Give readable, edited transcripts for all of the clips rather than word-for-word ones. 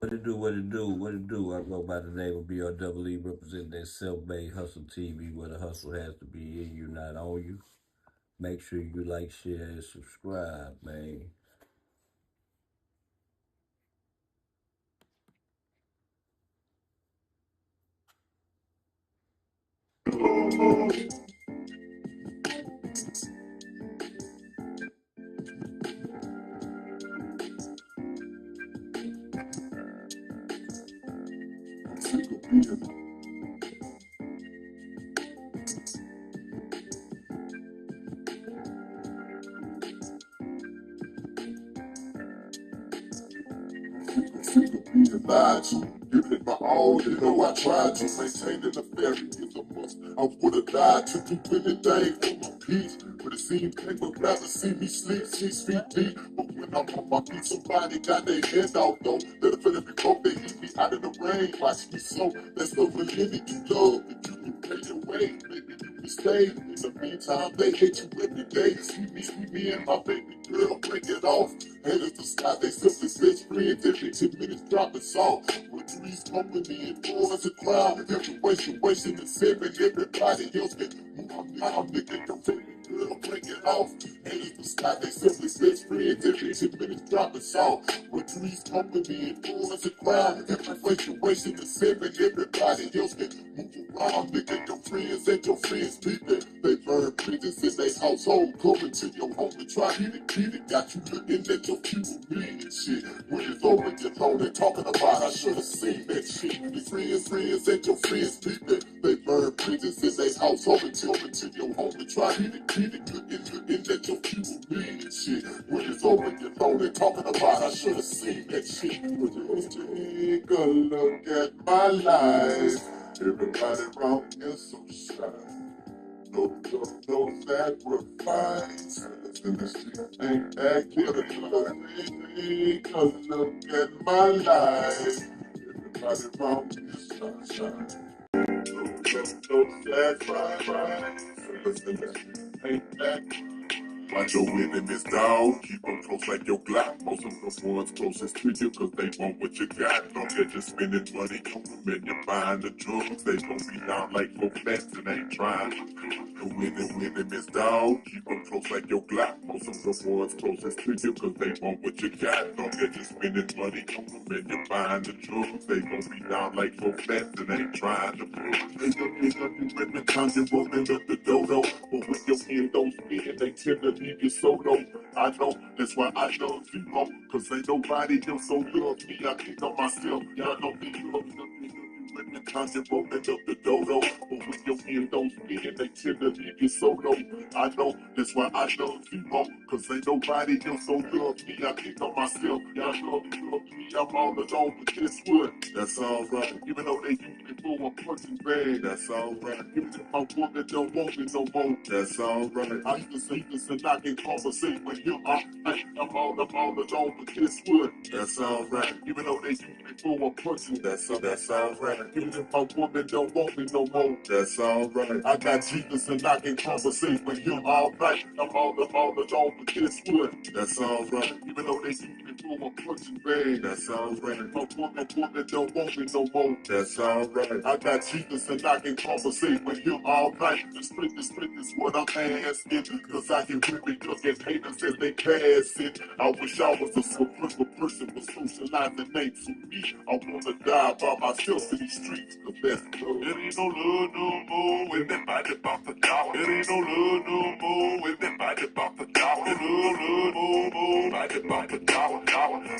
What it do? I go by the name of BREE, representing that self-made hustle TV, where the hustle has to be in you, not on you. Make sure you like, share, and subscribe, man. Lied to, giving it my all, you know I tried to maintain an affair is a must. I would have died to do anything for my peace, but it seems they would rather see me sleep 6 feet deep. But when I'm on my feet, somebody got their hand out though. Let a feeling be broke, they hit me out in the rain. Watch me so, that's no really you love. If you can pay your way, maybe you can stay. In the meantime, they hate you every day. See me and my baby girl break it off. And it's the sky, they simply best friends. Every 10 minutes dropping salt. With Three's company and boys a crowd. Every wasting the seven. Everybody else get moved. I'm licking your baby girl break it off. And it's the sky, they simply best friends. Every 10 minutes dropping salt. With Three's company and boys a crowd. Every wasting the seven. Everybody else get moved around. Licking your friends and your friends people. They burn bridges in their household. Coming to your home and try to beat it. Got you looking at your future me and shit. When it's over, get home and talking about I should have seen that shit. Your friends and your friends people. They burn bridges in their household and tell me to your home and try to beat it. Looking at your future me and shit. When it's over, get home and talking about I should have seen that shit. Just take a look at my life. Everybody around here so shy. No sacrifice. And the shit ain't acting. Take a look at my life. Everybody around here so shy. No sacrifice. And the shit ain't acting. Watch your enemies down, keep them close like your Glock. Most of the ones closest to you, cause they want what you got. Don't get you spending money on them and you're buying the drugs. They gon' be down like four flats and ain't trying. The enemies down, keep them close like your Glock. Most of the ones closest to you, cause they want what you got. Don't get you spending money on them and you're buying the drugs. They gon' be down like four flats and ain't trying to prove. They gon' be ripping times you rolling up the dodo. But when your end don't spin, they tend to leave you solo. I know, that's why I love you, bro. Cause ain't nobody else so love me. I think of myself, y'all know me, love me. When the times you're rolling up the dodo. But when your end don't spin, they tend to leave you solo. I know, that's why I love you, bro. Cause ain't nobody else so love me. I think of myself, y'all love me. I'm all alone, but guess what? That's alright. Even though they use me for a punching bag, that's alright. Even if my woman don't want me no more, that's alright. I used to say this and I can conversate with you. I'm all alone, but guess what? That's alright. Even though they use me for a punching, that's alright. Even if my woman don't want me no more, that's alright. I got Jesus and I can conversate with him all night. I'm all alone, but guess what? That's alright. Even though they use me for a punching bag, that's alright. My woman don't want me no more, that's alright. I got Jesus and I can conversate with him all night. The split is what I'm asking. Cause I can really look at haters as they pass it. I wish I was a simple person with socializing names for me. I wanna die by myself in these streets. The best love. It ain't no love no more when everybody about the dollar. It ain't no love no more when everybody about the dollar. It ain't no love no more, everybody about the dollar.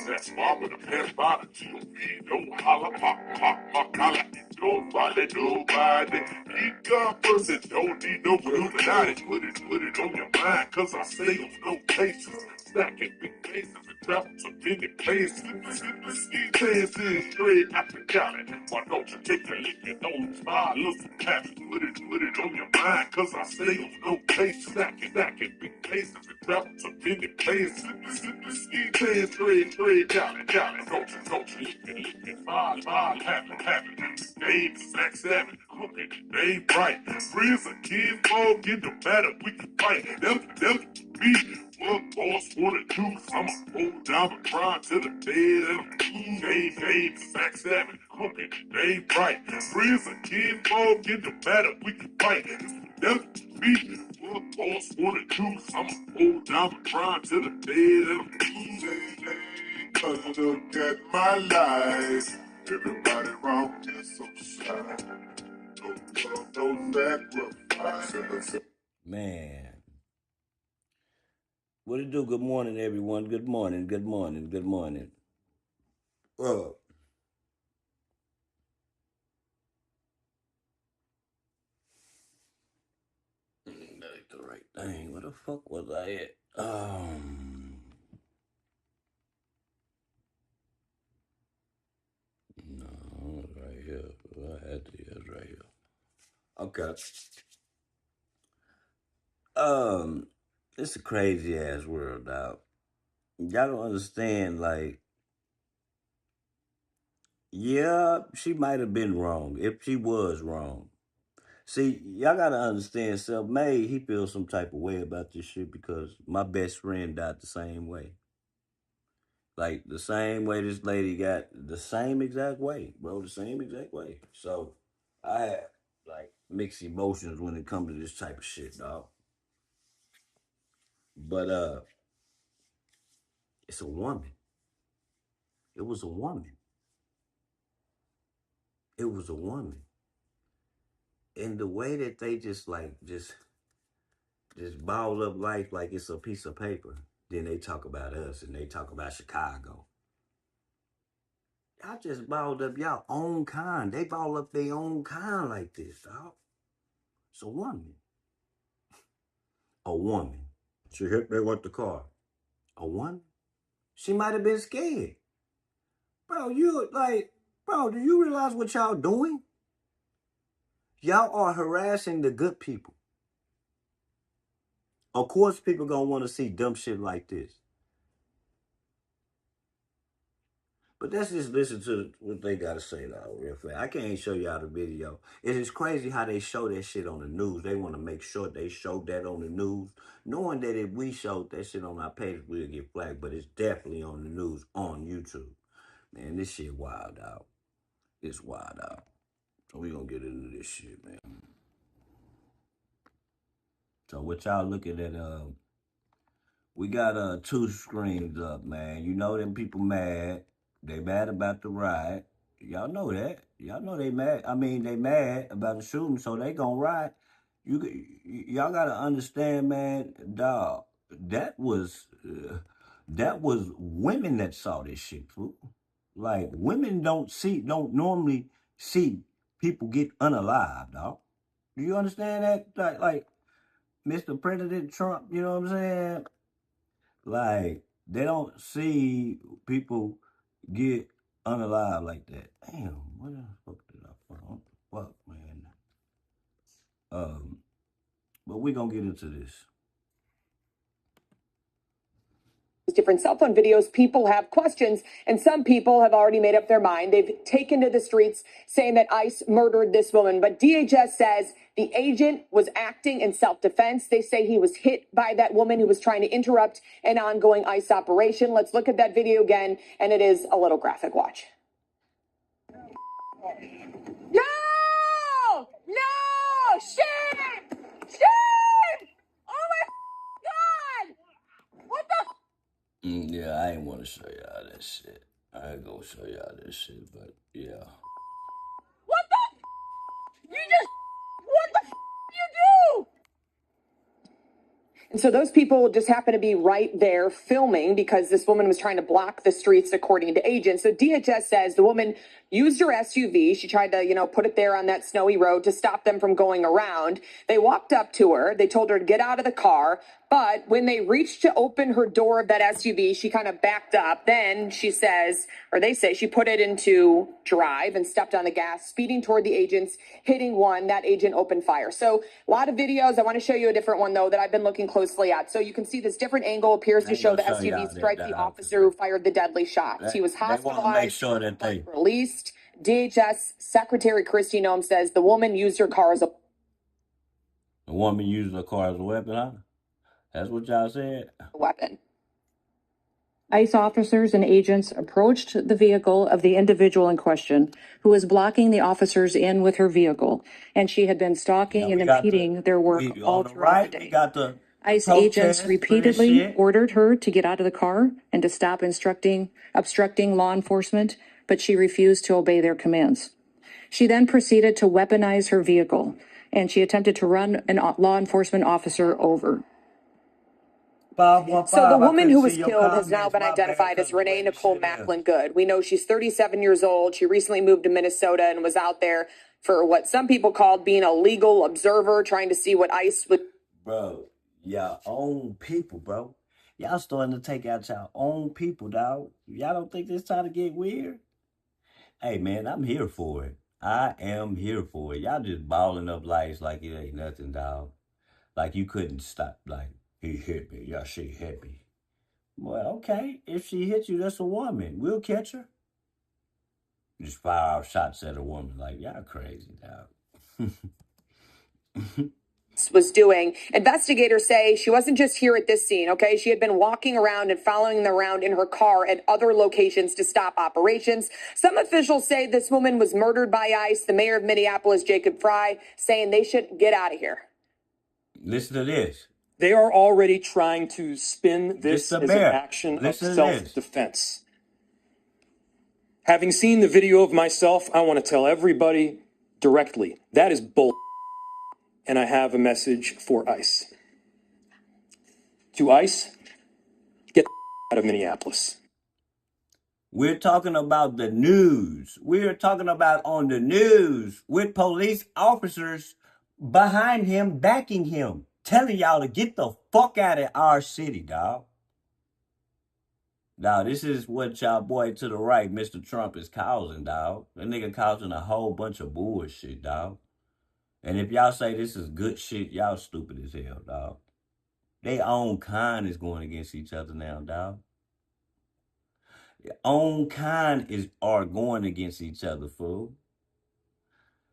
That's why I'm gonna pass by the G.O.B. Don't holler, pop, collar. Nobody. Keep God first and don't need no Illuminati. Put it on your mind, cause I stay on no cases. Stacking big faces and travel to many places. Ski dancing straight out the Cali. Why don't you take a lick and don't smile? Listen, happy. Put it on your mind, cause I stay on no cases. Stacking big faces and travel to many places. Ski dancing straight out the Cali. Don't you lick and smile, happy. Name is Zach Savage, crooked, they bright. Friends and kids, all get no matter, we can fight. Them, me, What boss wanna do? I'ma hold down my grind to the dead and I'm backstabbing, hoping they ain't right. Friends and kinfolk, it don't matter, we can fight. This will never be what boss wanna do. I'ma hold down my grind to the dead and I'm cause look at my life. Everybody around here so shy. No love, no sacrifice. Man. What it do? Good morning, everyone. Good morning. Good morning. Good morning. Well, that ain't the right thing. Where the fuck was I at? No, it's right here. I had to. It's right here. Okay. It's a crazy ass world, dog. Y'all don't understand. Like, yeah, she might have been wrong if she was wrong. See, y'all gotta understand, Self-Made, he feels some type of way about this shit because my best friend died the same way. Like, the same way this lady got, the same exact way, bro, the same exact way. So, I have, like, mixed emotions when it comes to this type of shit, dog. But, it's a woman. It was a woman. It was a woman. And the way that they just ball up life like it's a piece of paper. Then they talk about us and they talk about Chicago. Y'all just balled up y'all own kind. They ball up their own kind like this, dog. It's a woman. A woman. She hit me with the car. A woman? She might have been scared. Bro, do you realize what y'all doing? Y'all are harassing the good people. Of course, people gonna want to see dumb shit like this. But let's just listen to what they gotta say though, real fast. I can't show y'all the video. It is crazy how they show that shit on the news. They want to make sure they show that on the news, knowing that if we showed that shit on our page, we'll get flagged. But it's definitely on the news on YouTube. Man, this shit wild out. It's wild out. So we gonna get into this shit, man. So what y'all looking at? We got 2 screens up, man. You know them people mad. They mad about the riot. Y'all know that. Y'all know they mad. I mean, they mad about the shooting, so they gonna riot. Y'all gotta understand, man. Dog, that was women that saw this shit, fool. Like women don't normally see people get unalived, dog. Do you understand that? Like Mr. President Trump, you know what I'm saying? Like, they don't see people get unalive like that. Damn, what the fuck did I find? What the fuck, man? But we gonna get into this. Different cell phone videos, people have questions, and some people have already made up their mind. They've taken to the streets saying that ICE murdered this woman, but DHS says the agent was acting in self-defense. They say he was hit by that woman who was trying to interrupt an ongoing ICE operation. Let's look at that video again, and it is a little graphic. Watch. No! No! Shame! Shame! Oh my God! What the? Yeah, I ain't want to show y'all that shit. I ain't gonna show y'all that shit, but yeah. What the? What the you do? And so those people just happen to be right there filming because this woman was trying to block the streets, according to agents. So DHS says the woman used her SUV. She tried to, put it there on that snowy road to stop them from going around. They walked up to her. They told her to get out of the car. But when they reached to open her door of that SUV, she kind of backed up. Then she says, or they say, she put it into drive and stepped on the gas, speeding toward the agents, hitting one. That agent opened fire. So a lot of videos. I want to show you a different one, though, that I've been looking closely at. So you can see this different angle appears to show the SUV strike the officer who fired the deadly shots. He was hospitalized, make sure that they released. DHS Secretary Kristi Noem says the woman used her car as a... The woman used her car as a weapon, huh? That's what y'all said? Weapon. ICE officers and agents approached the vehicle of the individual in question, who was blocking the officers in with her vehicle, and she had been stalking and impeding their work all on the throughout the right, we day. got the ICE agents protest for this repeatedly shit. ordered her to get out of the car and to stop obstructing law enforcement, but she refused to obey their commands. She then proceeded to weaponize her vehicle, and she attempted to run a law enforcement officer over. 515, So the woman who was see your killed has now comments. been My bad, identified as 'cause the way Renee the Nicole shit is. Macklin Good. We know she's 37 years old. She recently moved to Minnesota and was out there for what some people called being a legal observer, trying to see what ICE would. Bro, y'all own people, bro. Y'all starting to take out y'all own people, dog. Y'all don't think this time to get weird? Hey, man, I'm here for it. I am here for it. Y'all just balling up lights like it ain't nothing, dog. Like you couldn't stop. Like, he hit me. Yeah, she hit me. Well, okay. If she hit you, that's a woman. We'll catch her. Just fire off shots at a woman. Like, y'all crazy, dog. was doing. Investigators say she wasn't just here at this scene, okay? She had been walking around and following them around in her car at other locations to stop operations. Some officials say this woman was murdered by ICE. The mayor of Minneapolis, Jacob Frey, saying they should get out of here. Listen to this. They are already trying to spin this as an action of self-defense. Having seen the video of myself, I want to tell everybody directly, that is bull. And I have a message for ICE. To ICE, get out of Minneapolis. We're talking about the news. We're talking about on the news with police officers behind him, backing him, telling y'all to get the fuck out of our city, dog. Now, this is what y'all boy to the right, Mr. Trump, is causing, dog. That nigga causing a whole bunch of bullshit, dog. And if y'all say this is good shit, y'all stupid as hell, dog. They own kind is going against each other now, dog. Their own kind are going against each other, fool.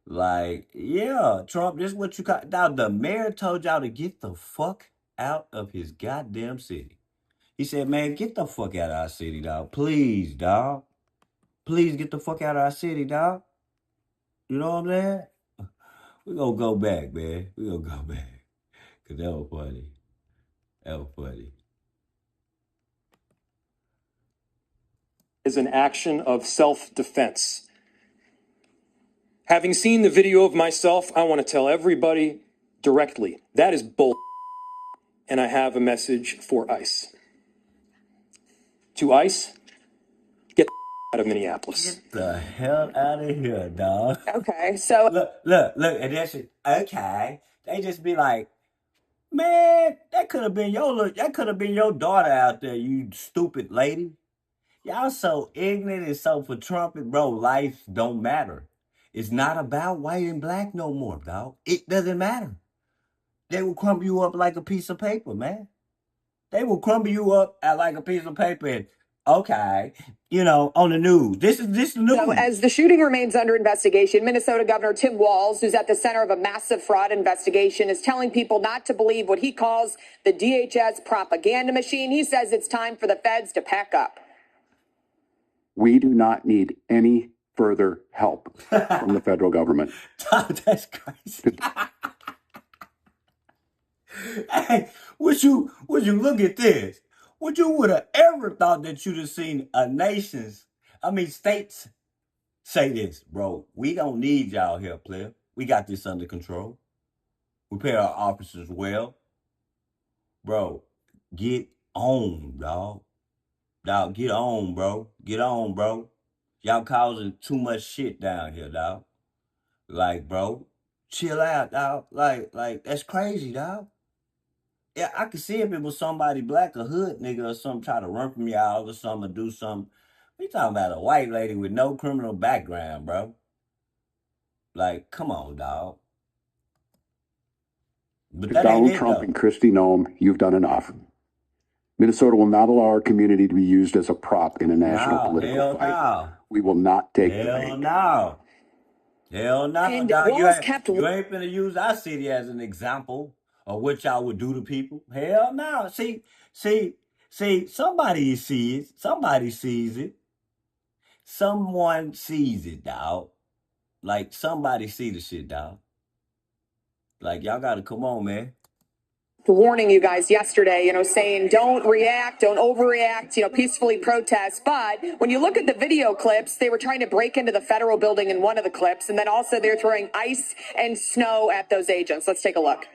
Like, yeah, Trump, this is what you got. Now, the mayor told y'all to get the fuck out of his goddamn city. He said, man, get the fuck out of our city, dog. Please, dog. Please get the fuck out of our city, dog. You know what I'm saying? We're going to go back, man. We're going to go back. Because that was funny. That was funny. Is an action of self-defense. Having seen the video of myself, I want to tell everybody directly, that is bull. And I have a message for ICE. To ICE, get out of Minneapolis. Get the hell out of here, dog. Okay, so Look, and that's it. Okay. They just be like, man, that could have been your daughter out there, you stupid lady. Y'all so ignorant and so for Trump, bro, life don't matter. It's not about white and black no more, dog. It doesn't matter. They will crumble you up like a piece of paper, man. They will crumble you up like a piece of paper and, okay, on the news. This is news. So as the shooting remains under investigation, Minnesota Governor Tim Walz, who's at the center of a massive fraud investigation, is telling people not to believe what he calls the DHS propaganda machine. He says it's time for the feds to pack up. We do not need any further help from the federal government. That's crazy. Hey, would you look at this? Would you would have ever thought that you'd have seen states say this, bro? We don't need y'all here, player. We got this under control. We pay our officers well. Bro, get on, dog. Dog, get on, bro. Get on, bro. Y'all causing too much shit down here, dog. Like, bro, chill out, dog. Like, that's crazy, dog. Yeah, I could see if it was somebody black, a hood nigga or something, try to run from y'all or something or do something. We talking about a white lady with no criminal background, bro. Like, come on, dog. But that Donald ain't Trump it, and Kristi Noem, you've done enough. Minnesota will not allow our community to be used as a prop in a national political fight. No. We will not take the Hell bait. no. Hell no, And dog. Walz kept You ain't finna use our city as an example or what y'all would do to people. Hell no. See, somebody sees it. Somebody sees it. Someone sees it, dog. Like, somebody see the shit, dog. Like, y'all gotta come on, man. Warning you guys yesterday, saying don't react, don't overreact, peacefully protest. But when you look at the video clips, they were trying to break into the federal building in one of the clips. And then also they're throwing ice and snow at those agents. Let's take a look.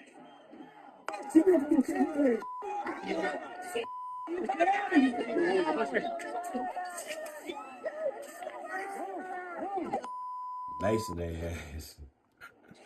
Mason their ass.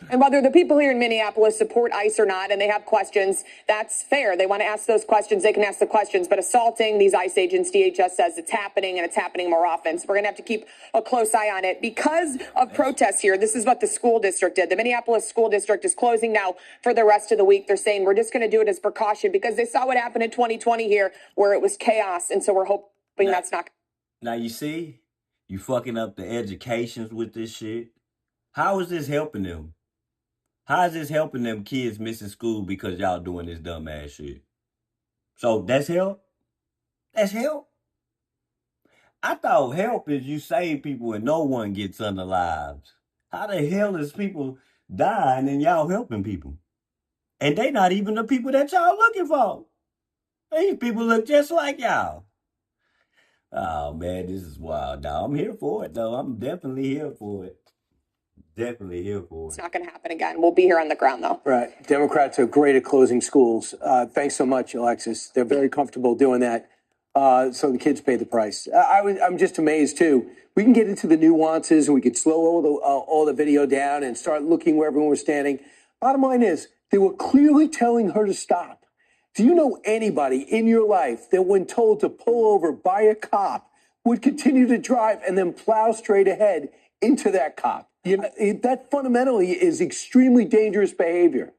And whether the people here in Minneapolis support ICE or not, and they have questions, that's fair. They want to ask those questions, they can ask the questions. But assaulting these ICE agents, DHS says it's happening, and it's happening more often. So we're going to have to keep a close eye on it. Because of protests here, this is what the school district did. The Minneapolis school district is closing now for the rest of the week. They're saying we're just going to do it as precaution because they saw what happened in 2020 here where it was chaos. And so we're hoping that's not. Now, you see, you fucking up the educations with this shit. How is this helping them? How is this helping them kids missing school because y'all doing this dumb ass shit? So that's help? That's help? I thought help is you save people and no one gets unalived. How the hell is people dying and y'all helping people? And they not even the people that y'all looking for. These people look just like y'all. Oh, man, this is wild, dog. I'm here for it, though. I'm definitely here for it. Definitely here for it. It's not going to happen again. We'll be here on the ground, though. Right. Democrats are great at closing schools. Thanks so much, Alexis. They're very comfortable doing that. So the kids pay the price. I'm just amazed, too. We can get into the nuances and we could slow all the video down and start looking where everyone was standing. Bottom line is, they were clearly telling her to stop. Do you know anybody in your life that when told to pull over by a cop would continue to drive and then plow straight ahead into that cop? That fundamentally is extremely dangerous behavior.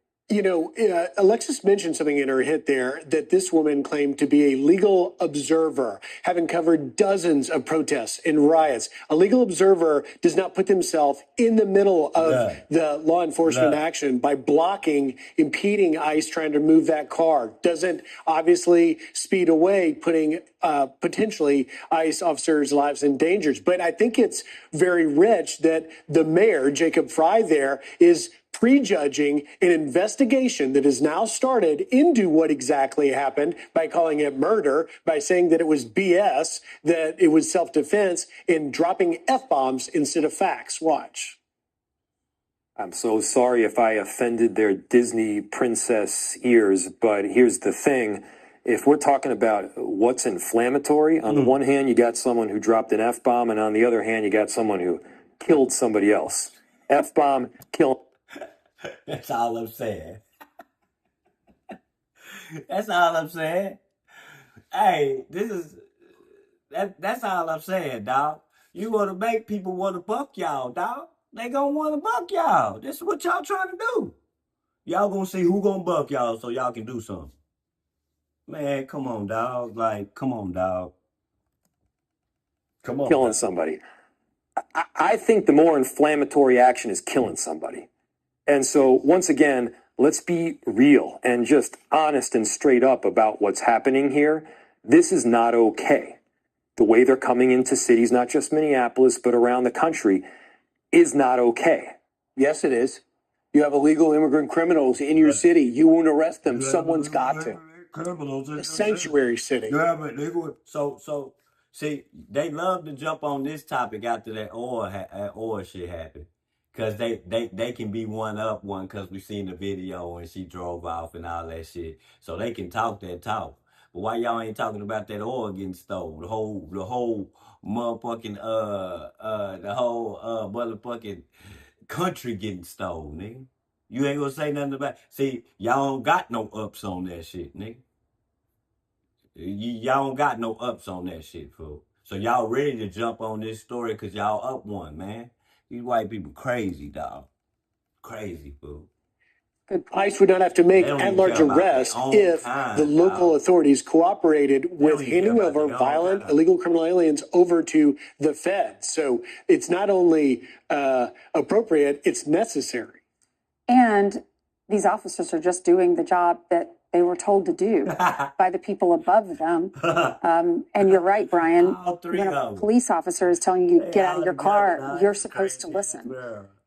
Alexis mentioned something in her hit there that this woman claimed to be a legal observer, having covered dozens of protests and riots. A legal observer does not put themselves in the middle of the law enforcement action by blocking, impeding ICE trying to move that car. Doesn't obviously speed away, putting potentially ICE officers' lives in danger. But I think it's very rich that the mayor, Jacob Fry, there is prejudging an investigation that has now started into what exactly happened by calling it murder, by saying that it was BS, that it was self-defense, and dropping F-bombs instead of facts. Watch. I'm so sorry if I offended their Disney princess ears, but here's the thing. If we're talking about what's inflammatory, on the one hand, you got someone who dropped an F-bomb, and on the other hand, you got someone who killed somebody else. F-bomb, kill. That's all I'm saying. That's all I'm saying. Hey, that's all I'm saying, dog. You want to make people want to buck y'all, dog. They gonna want to buck y'all. This is what y'all trying to do. Y'all gonna see who gonna buck y'all so y'all can do something. Man, come on, dog. Like, come on, dog. Come on. Killing somebody. I think the more inflammatory action is killing somebody. And so, once again, let's be real and just honest and straight up about what's happening here. This is not okay. The way they're coming into cities, not just Minneapolis, but around the country, is not okay. Yes, it is. You have illegal immigrant criminals in your city. You won't arrest them. Someone's got to. Criminals. A sanctuary city. Yeah, but they would. So, see, they love to jump on this topic after that oil shit happened. Because they can be one because we seen the video and she drove off and all that shit. So they can talk that talk. But why y'all ain't talking about that oil getting stolen? The whole motherfucking motherfucking country getting stolen, nigga. You ain't gonna say nothing about. See, y'all don't got no ups on that shit, nigga. Y'all don't got no ups on that shit, fool. So y'all ready to jump on this story because y'all up one, man. These white people crazy, dog. Crazy, fool. ICE would not have to make at-large arrests if the local authorities cooperated with handing over violent, illegal criminal aliens over to the feds. So it's not only appropriate, it's necessary. And these officers are just doing the job that they were told to do by the people above them. And you're right, Brian. When a police officer is telling you to get out of your car, you're supposed to listen.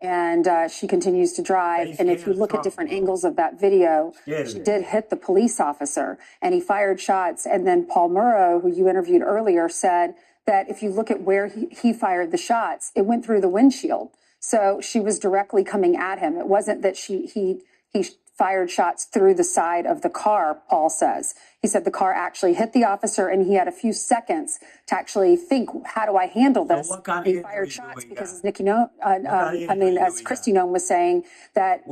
And she continues to drive. And if you look at different angles of that video, she did hit the police officer and he fired shots. And then Paul Murrow, who you interviewed earlier, said that if you look at where he fired the shots, it went through the windshield. So she was directly coming at him. It wasn't that he fired shots through the side of the car, Paul says. He said the car actually hit the officer and he had a few seconds to actually think, how do I handle this? So what kind of he fired shots because as as Christy Nome was saying, that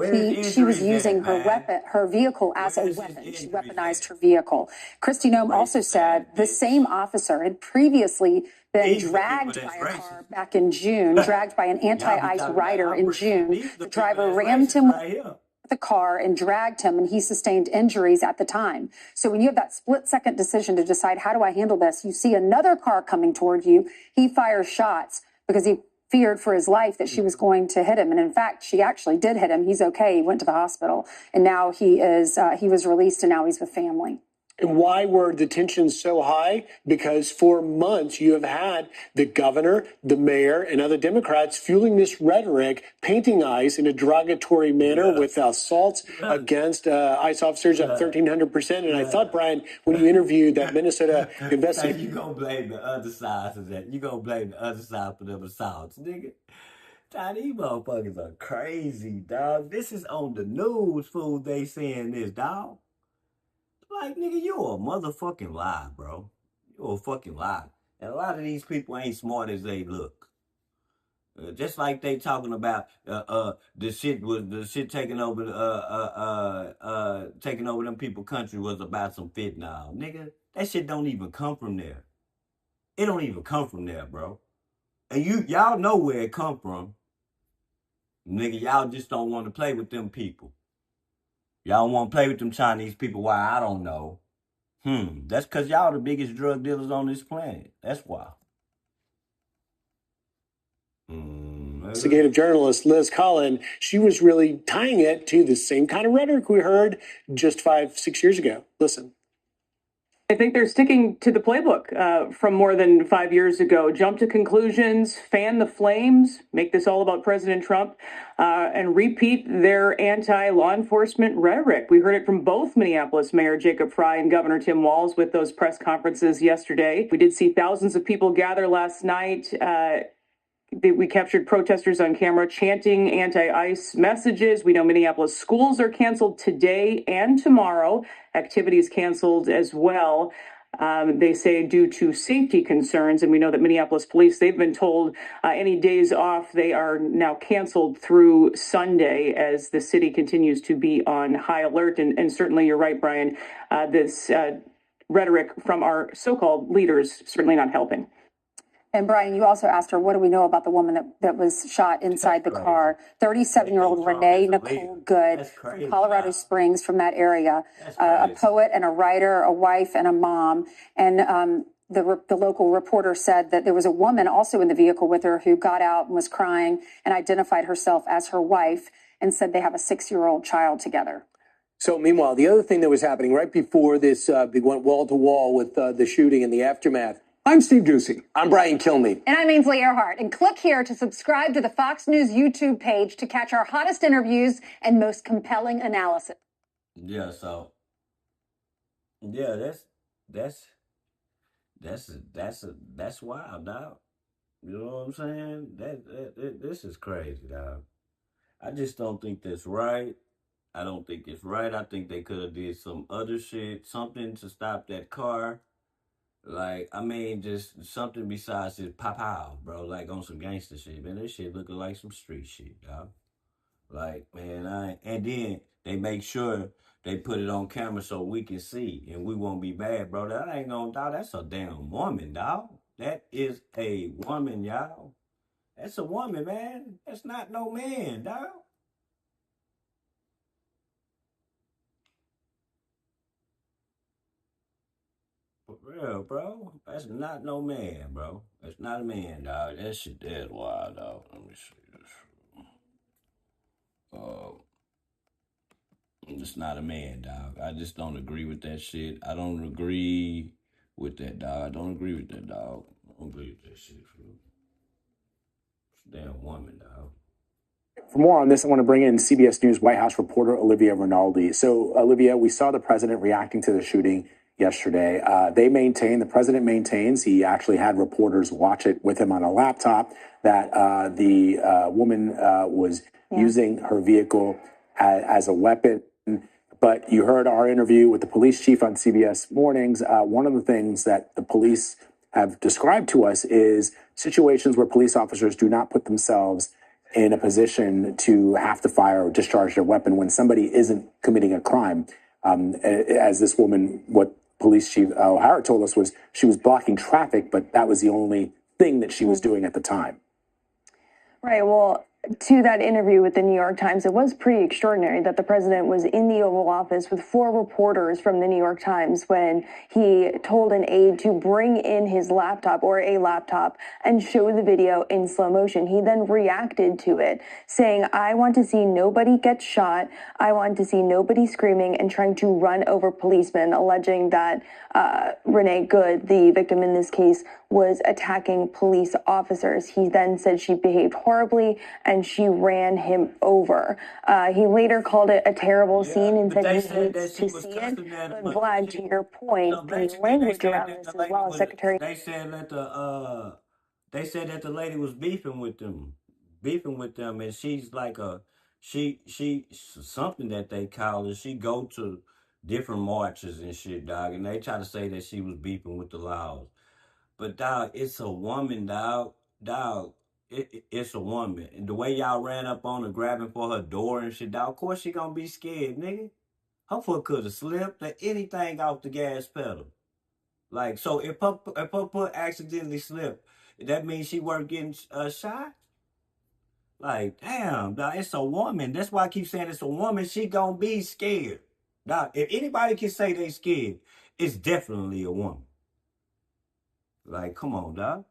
she was using her vehicle as a weapon. She weaponized her vehicle. Christy Nome also said the same officer had previously been dragged by a car back in June, dragged by an anti-ICE rider in June. The driver rammed him with the car and dragged him, and he sustained injuries at the time. So when you have that split-second decision to decide, how do I handle this? You see another car coming toward you. He fires shots because he feared for his life that she was going to hit him. And in fact, she actually did hit him. He's okay. He went to the hospital, and now he was released, and now he's with family. And why were the tensions so high? Because for months you have had the governor, the mayor, and other Democrats fueling this rhetoric, painting ICE in a derogatory manner with assaults against ICE officers at 1,300%. And I thought, Brian, when you interviewed that Minnesota investigator... You gonna blame the other side for that. You gonna blame the other side for them assaults, nigga. These motherfuckers are crazy, dog. This is on the news, fool. They saying this, dog. Like, nigga, you a motherfucking lie, bro. You a fucking lie. And a lot of these people ain't smart as they look. Just like they talking about the shit taking over them people country was about some fentanyl. Nigga, that shit don't even come from there. It don't even come from there, bro. And y'all know where it come from. Nigga, y'all just don't want to play with them people. Y'all want to play with them Chinese people. Why? I don't know. That's because y'all the biggest drug dealers on this planet. That's why. Investigative journalist Liz Collin, she was really tying it to the same kind of rhetoric we heard just 5-6 years ago. Listen. I think they're sticking to the playbook from more than 5 years ago. Jump to conclusions, fan the flames, make this all about President Trump, and repeat their anti-law enforcement rhetoric. We heard it from both Minneapolis Mayor Jacob Frey and Governor Tim Walz with those press conferences yesterday. We did see thousands of people gather last night. We captured protesters on camera chanting anti-ICE messages. We know Minneapolis schools are canceled today and tomorrow. Activities canceled as well. They say due to safety concerns. And we know that Minneapolis police, they've been told any days off, they are now canceled through Sunday as the city continues to be on high alert. And certainly you're right, Brian, this rhetoric from our so-called leaders certainly not helping. And Brian, you also asked her, what do we know about the woman that was shot inside the car? 37-year-old Renee Nicole Good from Colorado Springs, from that area, a poet and a writer, a wife and a mom. And the local reporter said that there was a woman also in the vehicle with her who got out and was crying and identified herself as her wife and said they have a 6-year-old child together. So meanwhile, the other thing that was happening right before this big went wall to wall with the shooting and the aftermath. I'm Steve Doocy. I'm Brian Kilmeade. And I'm Ainsley Earhart. And click here to subscribe to the Fox News YouTube page to catch our hottest interviews and most compelling analysis. Yeah, so yeah, that's wild, dog. You know what I'm saying? This is crazy, dog. I just don't think that's right. I don't think it's right. I think they could have did some other shit, something to stop that car. Like, I mean, just something besides this pow, bro. Like, on some gangster shit, man. This shit looking like some street shit, dog. Like, man, and then they make sure they put it on camera so we can see and we won't be bad, bro. That ain't gonna, dog. That's a damn woman, dog. That is a woman, y'all. That's a woman, man. That's not no man, dog. For real, bro. That's not no man, bro. That's not a man, dog. That shit dead wild, dog. Let me see this. is not a man, dog. I just don't agree with that shit. I don't agree with that, dog. I don't agree with that, dog. I don't agree with that shit, fool. It's a damn woman, dog. For more on this, I want to bring in CBS News White House reporter Olivia Rinaldi. So, Olivia, we saw the president reacting to the shooting yesterday. The president maintains he actually had reporters watch it with him on a laptop, that the woman was using her vehicle as a weapon. But you heard our interview with the police chief on CBS Mornings. One of the things that the police have described to us is situations where police officers do not put themselves in a position to have to fire or discharge their weapon when somebody isn't committing a crime. As this woman, what Police Chief O'Hara told us was she was blocking traffic, but that was the only thing that she was doing at the time. Right. Well, to that interview with the New York Times, it was pretty extraordinary that the president was in the Oval Office with 4 reporters from the New York Times when he told an aide to bring in his laptop or a laptop and show the video in slow motion. He then reacted to it, saying, I want to see nobody get shot. I want to see nobody screaming and trying to run over policemen, alleging that Renee Good, the victim in this case, was attacking police officers. He then said she behaved horribly and she ran him over. He later called it a terrible scene and said he hates to see it. But Vlad, to your point, the language around this as well as Secretary. They said that the lady was beefing with them, and she's like she something that they call her. She go to different marches and shit, dog, and they try to say that she was beefing with the laws. But dog, it's a woman, dog. It's a woman. And the way y'all ran up on her, grabbing for her door and shit, dog, of course she gonna be scared, nigga. Her foot could have slipped or anything off the gas pedal. Like, so if her foot accidentally slipped, that means she weren't getting shot? Like, damn, dog, it's a woman. That's why I keep saying it's a woman. She gonna be scared. Dog, if anybody can say they scared, it's definitely a woman. Like, come on, dog.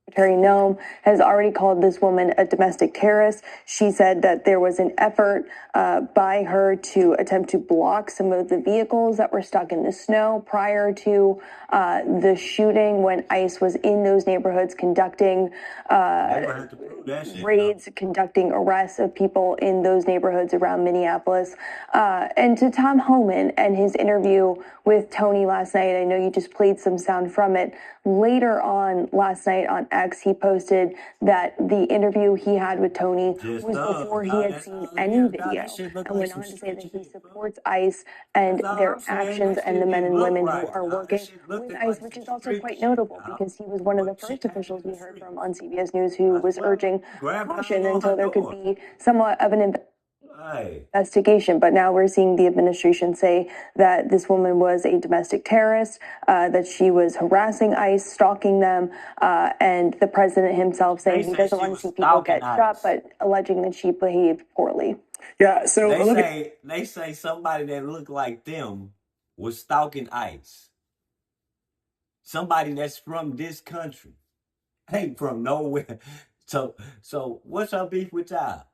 Secretary Noem has already called this woman a domestic terrorist. She said that there was an effort by her to attempt to block some of the vehicles that were stuck in the snow prior to the shooting when ICE was in those neighborhoods conducting raids, conducting arrests of people in those neighborhoods around Minneapolis. And to Tom Homan and his interview with Tony last night, I know you just played some sound from it. Later on last night on X, he posted that the interview he had with Tony was before he had seen any video, and went on to say that he supports ICE and their actions and the men and women who are working with ICE, which is also quite notable because he was one of the first officials we heard from on CBS News who was urging caution until there could be somewhat of an investigation. But now we're seeing the administration say that this woman was a domestic terrorist, that she was harassing ICE, stalking them, and the president himself saying he doesn't want to see people get shot, but alleging that she behaved poorly. Yeah, so they say somebody that looked like them was stalking ICE. Somebody that's from this country, ain't from nowhere. So what's our beef with y'all?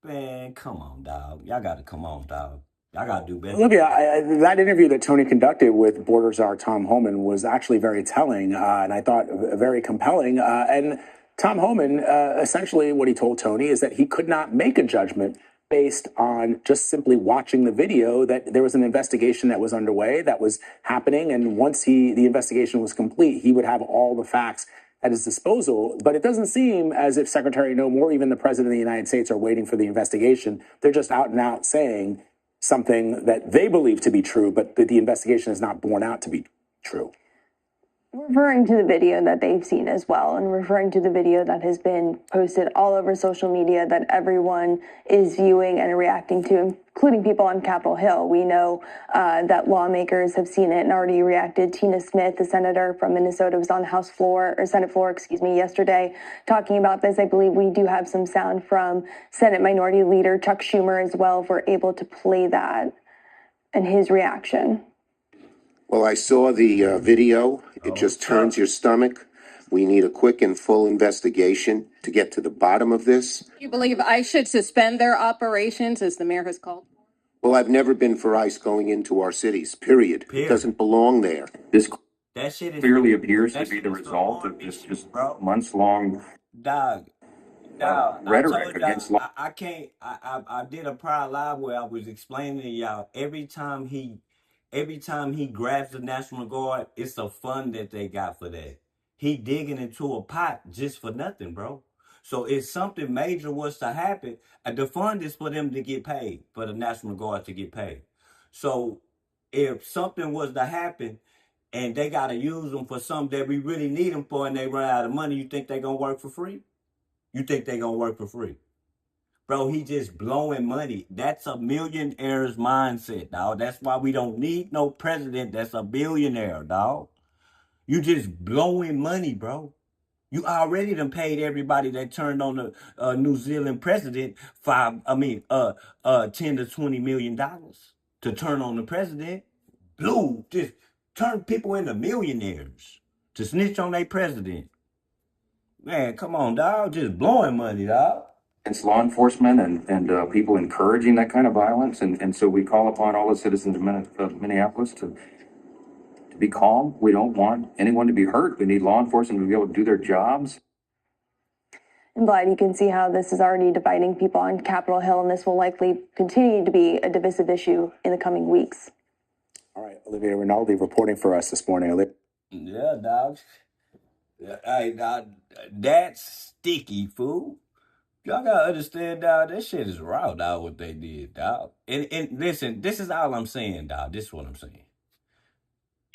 Man, come on, dog. Y'all got to come on, dog. Y'all got to do better. Look, that interview that Tony conducted with Border Czar Tom Homan was actually very telling, and I thought very compelling. And Tom Homan, essentially what he told Tony is that he could not make a judgment based on just simply watching the video, that there was an investigation that was underway, that was happening, and once the investigation was complete, he would have all the facts at his disposal. But it doesn't seem as if Secretary Noem or even the President of the United States are waiting for the investigation. They're just out and out saying something that they believe to be true, but that the investigation is not borne out to be true. Referring to the video that they've seen as well, and referring to the video that has been posted all over social media that everyone is viewing and reacting to, including people on Capitol Hill. We know that lawmakers have seen it and already reacted. Tina Smith, the senator from Minnesota, was on the Senate floor, yesterday, talking about this. I believe we do have some sound from Senate Minority Leader Chuck Schumer as well, if we're able to play that and his reaction. Well, I saw the video. It just turns your stomach. We need a quick and full investigation to get to the bottom of this. You believe ICE should suspend their operations, as the mayor has called? Well, I've never been for ICE going into our cities, period. It doesn't belong there. This That shit is clearly appears to be the result of this just months-long dog. rhetoric against law. I can't. I did a prior live where I was explaining to y'all every time he grabs the National Guard, it's a fund that they got for that. He digging into a pot just for nothing, bro. So if something major was to happen, the fund is for them to get paid, for the National Guard to get paid. So if something was to happen and they got to use them for something that we really need them for and they run out of money, you think they going to work for free? You think they going to work for free? Bro, he just blowing money. That's a millionaire's mindset, dog. That's why we don't need no president that's a billionaire, dog. You just blowing money, bro. You already done paid everybody that turned on the New Zealand president 10 to $20 million to turn on the president. Blue, just turn people into millionaires to snitch on their president. Man, come on, dog. Just blowing money, dog. Against law enforcement and people encouraging that kind of violence. And so we call upon all the citizens of Minneapolis to be calm. We don't want anyone to be hurt. We need law enforcement to be able to do their jobs. And Vlad, you can see how this is already dividing people on Capitol Hill, and this will likely continue to be a divisive issue in the coming weeks. All right, Olivia Rinaldi reporting for us this morning. Yeah, dog. Hey, dog, that's sticky, fool. Y'all gotta understand, dog, that shit is raw, dog, what they did, dog. And listen, this is all I'm saying, dog. This is what I'm saying.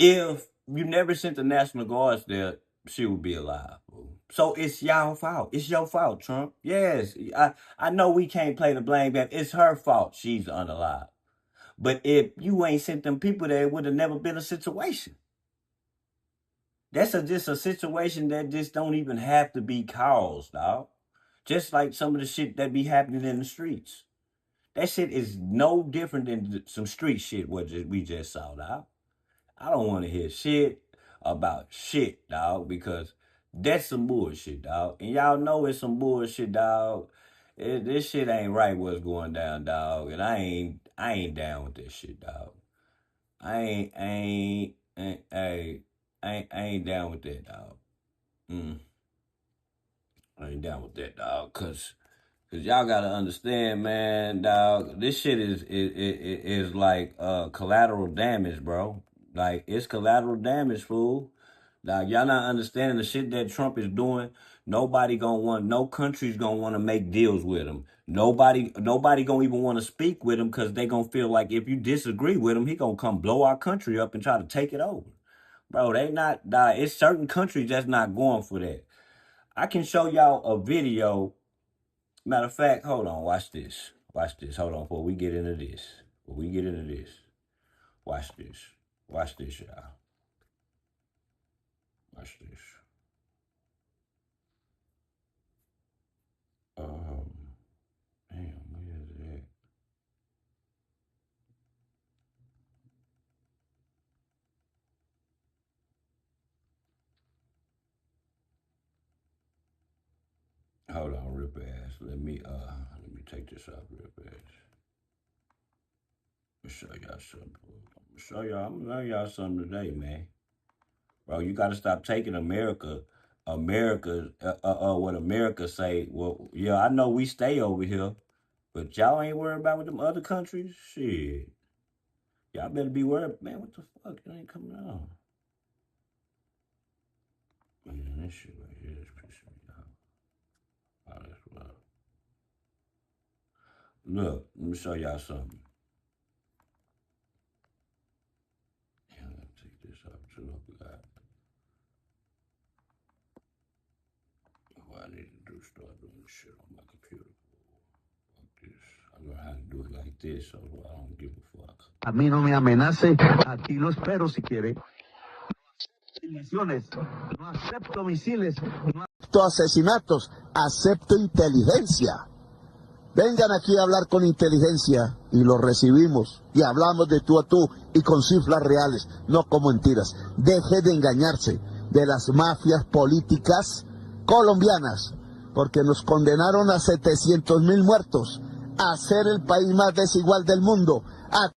If you never sent the National Guards there, she would be alive, fool. So it's y'all fault. It's your fault, Trump. Yes, I know we can't play the blame game. It's her fault she's unalive. But if you ain't sent them people there, it would have never been a situation. That's just a situation that just don't even have to be caused, dog. Just like some of the shit that be happening in the streets. That shit is no different than some street shit what we just saw, dog. I don't want to hear shit about shit, dog, because that's some bullshit, dog. And y'all know it's some bullshit, dog. This shit ain't right what's going down, dog. And I ain't down with this shit, dog. I ain't down with that, dog. I ain't down with that, dog, cause y'all gotta understand, man, dog. This shit is like collateral damage, bro. Like it's collateral damage, fool. Like y'all not understanding the shit that Trump is doing. No country's gonna want to make deals with him. Nobody gonna even want to speak with him because they gonna feel like if you disagree with him, he gonna come blow our country up and try to take it over. Bro, they not, it's certain countries that's not going for that. I can show y'all a video. Matter of fact, hold on, watch this. Watch this. Hold on, before we get into this. Watch this. Watch this, y'all. Watch this. Damn, where is it? Hold on, real fast. Let me take this out real fast. Let me show y'all something. I'm gonna show y'all something today, man. Bro, you gotta stop taking what America say. Well, yeah, I know we stay over here, but y'all ain't worried about with them other countries? Shit. Y'all better be worried. Man, what the fuck? It ain't coming out. Man, this shit right here is pissing me off. Oh, that's wild. Look, let me show y'all something. Yeah, I'm gonna take this out too. What I need to do is start doing this shit on my computer. Like this. I learned how to do it like this, so I don't give a fuck. A mí no me amenace, aquí lo espero si quiere. Misiones, no acepto misiles, no acepto asesinatos, acepto inteligencia. Vengan aquí a hablar con inteligencia y lo recibimos y hablamos de tú a tú y con cifras reales, no con mentiras. Deje de engañarse. de las mafias políticas colombianas, porque nos condenaron a 700.000 muertos, a ser el país más desigual del mundo, a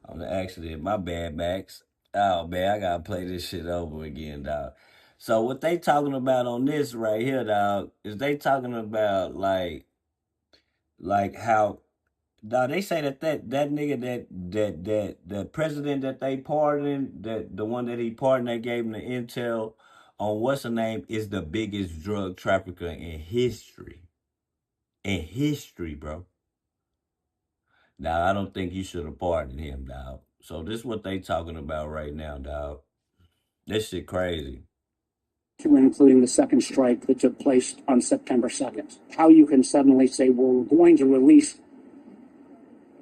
On the accident. My bad, Max. Oh man, I gotta play this shit over again, dog. So what they talking about on this right here, dog, is they talking about like how dog, they say that nigga that president that they pardoned, that the one that he pardoned, they gave him the intel on what's her name, is the biggest drug trafficker in history. In history, bro. Now I don't think you should have pardoned him, dog. So this is what they talking about right now, dog. This shit crazy. Including the second strike that took place on September 2nd. How you can suddenly say, well, we're going to release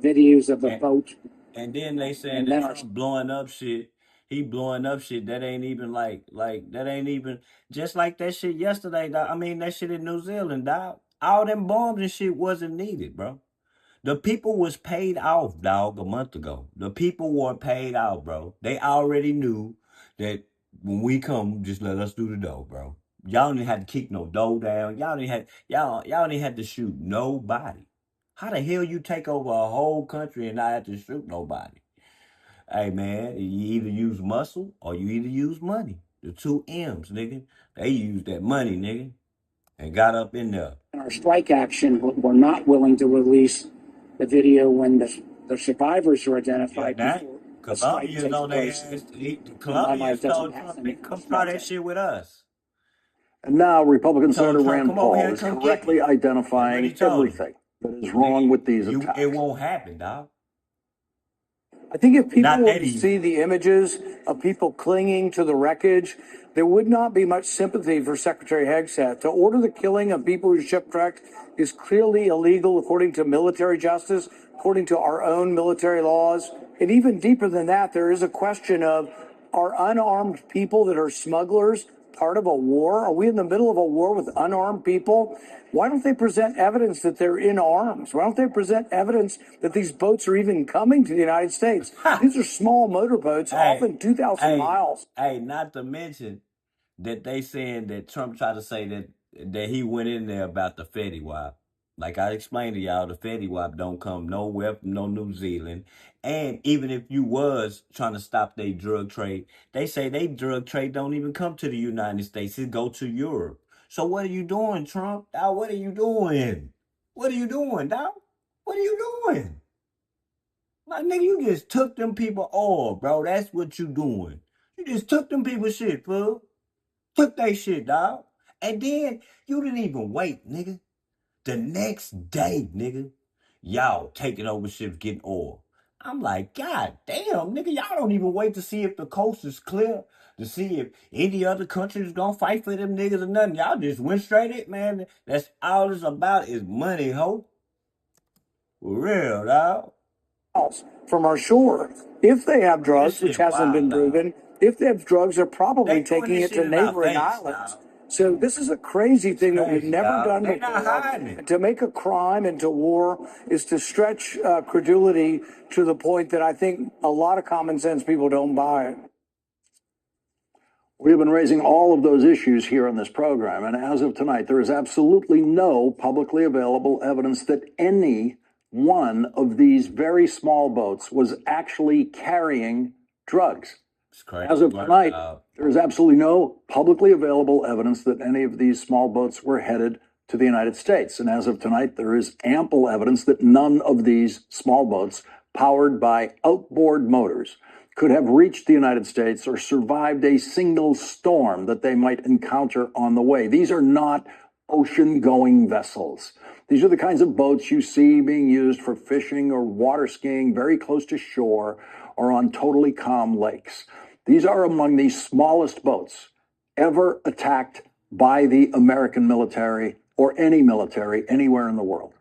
videos of the vote. And then they saying that Trump blowing up shit. He blowing up shit that ain't even like that ain't even just like that shit yesterday, dog. I mean that shit in New Zealand, dog. All them bombs and shit wasn't needed, bro. The people was paid off, dog, a month ago. The people were paid off, bro. They already knew that when we come, just let us do the dough, bro. Y'all didn't have to kick no dough down. Y'all didn't have to shoot nobody. How the hell you take over a whole country and not have to shoot nobody? Hey man, you either use muscle or you either use money. The two M's, nigga. They used that money, nigga, and got up in there. In our strike action, we're not willing to release the video when the survivors are identified. Yeah, Colombia know they asked. Colombia told Trump, come try that shit with us. And now Republican Senator Rand Paul is correctly identifying everything that is wrong with these attacks. It won't happen, dog. I think if people would see the images of people clinging to the wreckage, there would not be much sympathy for Secretary Hegseth. To order the killing of people who shipwrecked is clearly illegal according to military justice, according to our own military laws. And even deeper than that, there is a question of, are unarmed people that are smugglers part of a war? Are we in the middle of a war with unarmed people? Why don't they present evidence that they're in arms? Why don't they present evidence that these boats are even coming to the United States? These are small motorboats, often 2,000 miles. Hey, not to mention that they saying that Trump tried to say that he went in there about the Fetty Wap. Like I explained to y'all, the Fetty Wap don't come nowhere from no New Zealand. And even if you was trying to stop their drug trade, they say they drug trade don't even come to the United States. It go to Europe. So what are you doing, Trump? Dog, what are you doing? What are you doing, dog? What are you doing? Like, nigga, you just took them people oil, bro. That's what you doing. You just took them people shit, fool. Took that shit, dog. And then you didn't even wait, nigga. The next day, nigga, y'all taking over ships, getting oil. I'm like, God damn, nigga, y'all don't even wait to see if the coast is clear, to see if any other country is gonna fight for them niggas or nothing. Y'all just went straight in, man. That's all it's about is money, ho. For real, dog. From our shore, if they have drugs, which hasn't been proven, if they have drugs, they're probably taking it to neighboring islands. So this is a crazy thing that we've never done before. And to make a crime into war is to stretch credulity to the point that I think a lot of common sense people don't buy it. We have been raising all of those issues here on this program, and as of tonight, there is absolutely no publicly available evidence that any one of these very small boats was actually carrying drugs. As of tonight, there is absolutely no publicly available evidence that any of these small boats were headed to the United States. And as of tonight, there is ample evidence that none of these small boats powered by outboard motors could have reached the United States or survived a single storm that they might encounter on the way. These are not ocean-going vessels. These are the kinds of boats you see being used for fishing or water skiing very close to shore or on totally calm lakes. These are among the smallest boats ever attacked by the American military or any military anywhere in the world.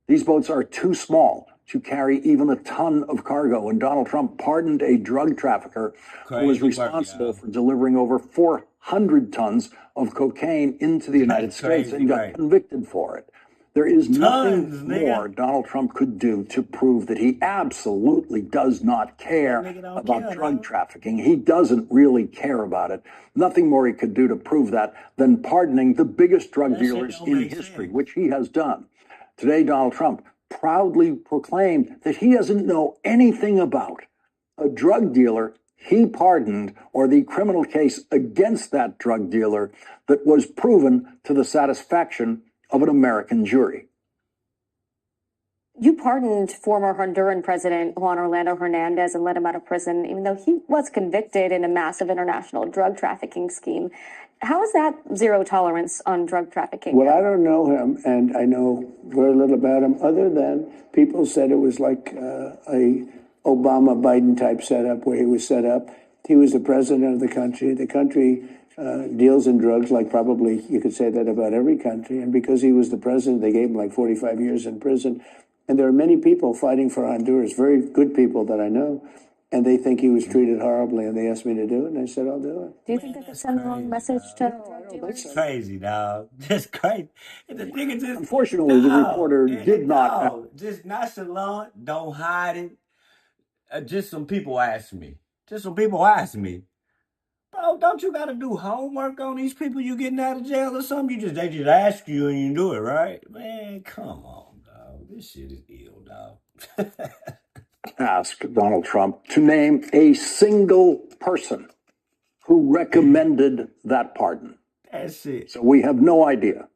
These boats are too small to carry even a ton of cargo, and Donald Trump pardoned a drug trafficker who was responsible for delivering over 400 tons of cocaine into the United States and got convicted for it. There is nothing more Donald Trump could do to prove that he absolutely does not care about drug trafficking. He doesn't really care about it. Nothing more he could do to prove that than pardoning the biggest drug dealers in history, which he has done. Today, Donald Trump proudly proclaimed that he doesn't know anything about a drug dealer he pardoned, or the criminal case against that drug dealer that was proven to the satisfaction of an American jury. You pardoned former Honduran President Juan Orlando Hernandez and let him out of prison, even though he was convicted in a massive international drug trafficking scheme. How is that zero tolerance on drug trafficking? Well, I don't know him, and I know very little about him, other than people said it was like a Obama-Biden type setup, where he was set up. He was the president of the country. The country deals in drugs like probably you could say that about every country. And because he was the president, they gave him like 45 years in prison. And there are many people fighting for Honduras, very good people that I know, and they think he was treated horribly, and they asked me to do it, and I said, I'll do it. Do you think that could send the wrong message to drug dealers? It's crazy, dog. Just crazy. The thing is just, unfortunately, the reporter did not. No, just nonchalant, don't hide it. Just some people asked me. Bro, don't you got to do homework on these people you getting out of jail or something? They just ask you and you do it, right? Man, come on, dog. This shit is ill, dog. Ask Donald Trump to name a single person who recommended that pardon. That's it. So we have no idea.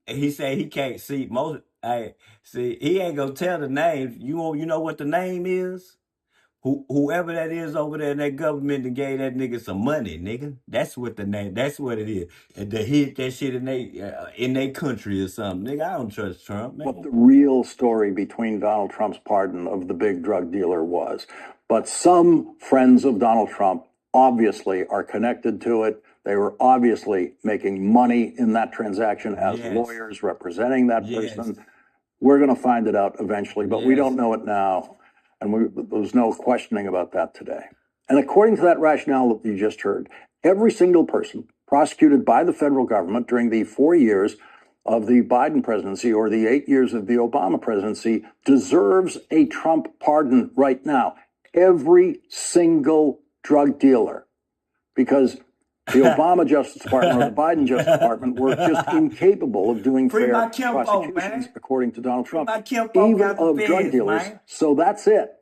He said he can't see most. Hey, see, he ain't gonna tell the name. You know what the name is? Whoever that is over there in that government that gave that nigga some money, nigga. That's what the name. That's what it is. And they hid that shit in they country or something, nigga. I don't trust Trump, man. What the real story between Donald Trump's pardon of the big drug dealer was. But some friends of Donald Trump obviously are connected to it. They were obviously making money in that transaction as lawyers representing that person. We're going to find it out eventually, but we don't know it now. And there's no questioning about that today. And according to that rationale that you just heard, every single person prosecuted by the federal government during the 4 years of the Biden presidency or the 8 years of the Obama presidency deserves a Trump pardon right now. Every single drug dealer. Because the Obama Justice Department or the Biden Justice Department were just incapable of doing fair prosecutions, according to Donald Trump, even of drug dealers. So that's it.